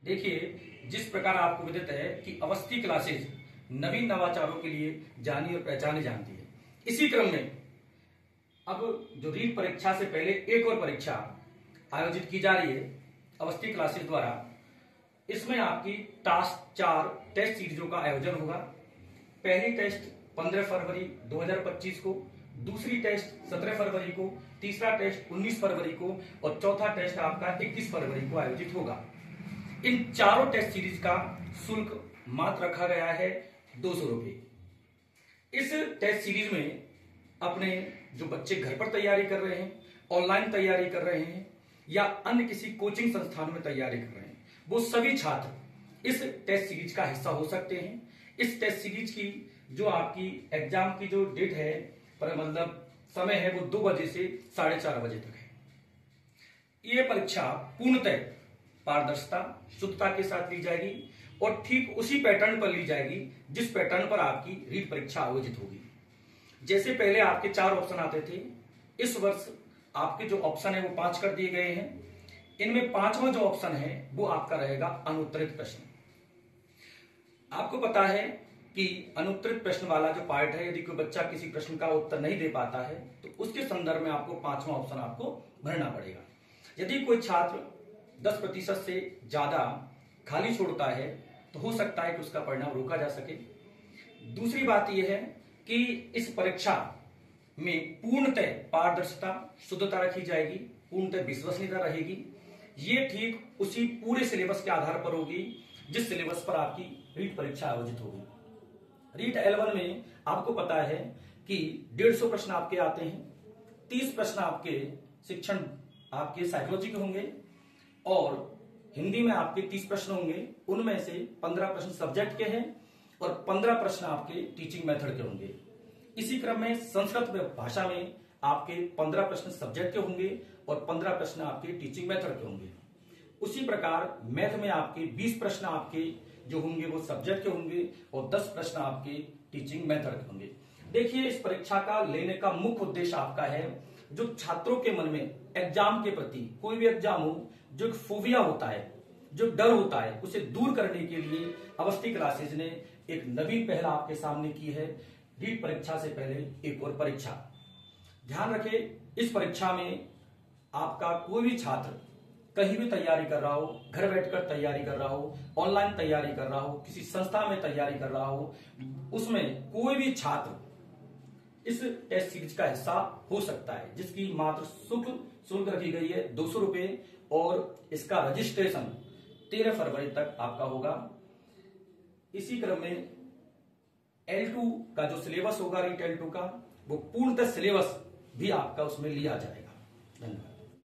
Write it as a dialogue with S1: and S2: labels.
S1: देखिए, जिस प्रकार आपको विदित है कि अवस्थी क्लासेज नवीन नवाचारों के लिए जानी और पहचानी जानती है, इसी क्रम में अब जो रीट परीक्षा से पहले एक और परीक्षा आयोजित की जा रही है अवस्थी क्लासेज द्वारा। इसमें आपकी टास्क 4 टेस्ट सीरीजों का आयोजन होगा। पहली टेस्ट 15 फरवरी 2025 को, दूसरी टेस्ट 17 फरवरी को, तीसरा टेस्ट 19 फरवरी को और चौथा टेस्ट आपका 21 फरवरी को आयोजित होगा। इन चारों टेस्ट सीरीज का शुल्क मात्र रखा गया है 200 रुपये। इस टेस्ट सीरीज में अपने जो बच्चे घर पर तैयारी कर रहे हैं, ऑनलाइन तैयारी कर रहे हैं या अन्य किसी कोचिंग संस्थान में तैयारी कर रहे हैं, वो सभी छात्र इस टेस्ट सीरीज का हिस्सा हो सकते हैं। इस टेस्ट सीरीज की जो आपकी एग्जाम की जो डेट है पर मतलब समय है वो 2 बजे से 4:30 बजे तक है। ये परीक्षा पूर्णतः पारदर्शिता शुद्धता के साथ ली जाएगी और ठीक उसी पैटर्न पर ली जाएगी जिस पैटर्न पर आपकी रीट परीक्षा आयोजित होगी। जैसे पहले आपके 4 ऑप्शन आते थे, इस वर्ष आपके जो ऑप्शन है वो 5 कर दिए गए हैं। इनमें 5वां जो ऑप्शन है वो आपका रहेगा अनुत्तरित प्रश्न। आपको पता है कि अनुत्तरित प्रश्न वाला जो पार्ट है, यदि कोई बच्चा किसी प्रश्न का उत्तर नहीं दे पाता है तो उसके संदर्भ में आपको 5वां ऑप्शन आपको भरना पड़ेगा। यदि कोई छात्र 10% से ज्यादा खाली छोड़ता है तो हो सकता है कि उसका परिणाम रोका जा सके। दूसरी बात यह है कि इस परीक्षा में पूर्णतः पारदर्शिता शुद्धता रखी जाएगी, पूर्णतः विश्वसनीयता रहेगी। ये ठीक उसी पूरे सिलेबस के आधार पर होगी जिस सिलेबस पर आपकी रीट परीक्षा आयोजित होगी। रीट L1 में आपको पता है कि 150 प्रश्न आपके आते हैं। 30 प्रश्न आपके शिक्षण आपके साइकोलॉजी के होंगे और हिंदी में आपके 30 प्रश्न होंगे। उनमें से 15 प्रश्न सब्जेक्ट के हैं और 15 प्रश्न आपके टीचिंग मेथड के होंगे। इसी क्रम में संस्कृत भाषा में आपके 15 प्रश्न सब्जेक्ट के होंगे और 15 प्रश्न आपके टीचिंग मेथड के होंगे। उसी प्रकार मैथ में आपके 20 प्रश्न आपके जो होंगे वो सब्जेक्ट के होंगे और 10 प्रश्न आपके टीचिंग मेथड के होंगे। देखिए, इस परीक्षा का लेने का मुख्य उद्देश्य आपका है जो छात्रों के मन में एग्जाम के प्रति, कोई भी एग्जाम हो, जो फोबिया होता है, जो डर होता है, उसे दूर करने के लिए अवस्थी क्लासेज ने एक नवीन पहल आपके सामने की है। रीट परीक्षा से पहले एक और परीक्षा। ध्यान रखें, इस परीक्षा में आपका कोई भी छात्र कहीं भी तैयारी कर रहा हो, घर बैठकर तैयारी कर रहा हो, ऑनलाइन तैयारी कर रहा हो, किसी संस्था में तैयारी कर रहा हो, उसमें कोई भी छात्र इस टेस्ट सीरीज का हिस्सा हो सकता है, जिसकी मात्र शुल्क रखी गई है 200 रुपये और इसका रजिस्ट्रेशन 13 फरवरी तक आपका होगा। इसी क्रम में L2 का जो सिलेबस होगा रीट L2 का, वो पूर्णतः सिलेबस भी आपका उसमें लिया जाएगा। धन्यवाद।